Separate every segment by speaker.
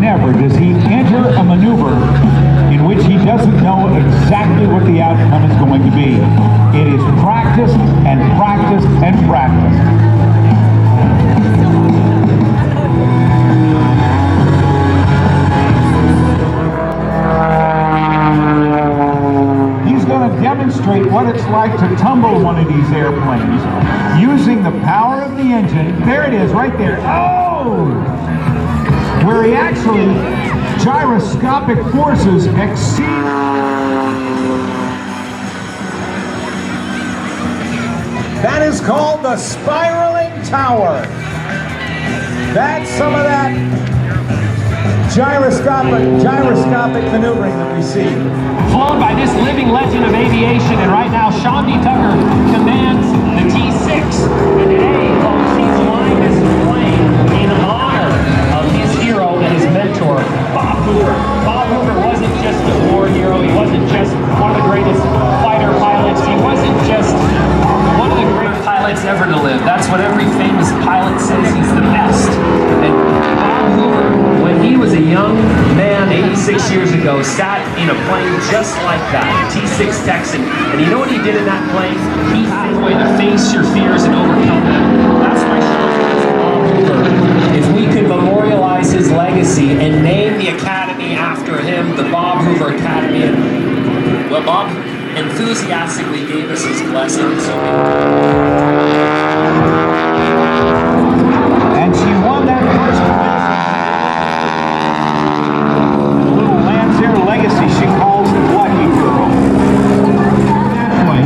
Speaker 1: Never does he enter a maneuver in which he doesn't know exactly what the outcome is going to be. It is practice and practice and practice. He's going to demonstrate what it's like to tumble one of these airplanes using the power of the engine. There it is, right there. Oh! Where he actually, gyroscopic forces exceed. That is called the spiraling tower. That's some of that gyroscopic maneuvering that we see.
Speaker 2: Flown by this living legend of aviation, and right now Sean D. Tucker commands the T6. And today, folks, he's flying this plane in honor of his hero and his mentor, Bob Hoover. Bob Hoover wasn't just a war hero. He wasn't just one of the greatest fighter pilots. He wasn't just one of the great pilots ever to live. That's what every famous pilot says. He's the best. And Bob Hoover, when he was a young man 86 years ago, sat in a plane just like that, T6 Texan. And you know what he did in that plane? He found a way to face your fears and overcome them. That's why Bob Hoover, if we could memorialize his legacy and name the academy after him, the Bob Hoover Academy. And, well, Bob enthusiastically gave us his blessing.
Speaker 1: And she won that first place. The little Lancer legacy she calls Lucky Girl. That way.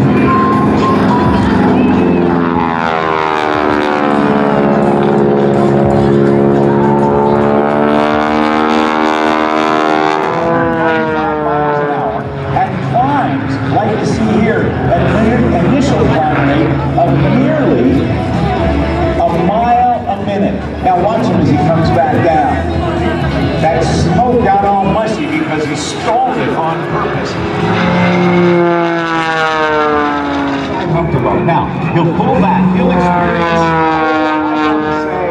Speaker 1: Like you see here, an initial climb rate of nearly a mile a minute. Now watch him as he comes back down. That smoke got all mushy because he stalled it on purpose. Comfortable. Now, he'll pull back. He'll experience, I would say,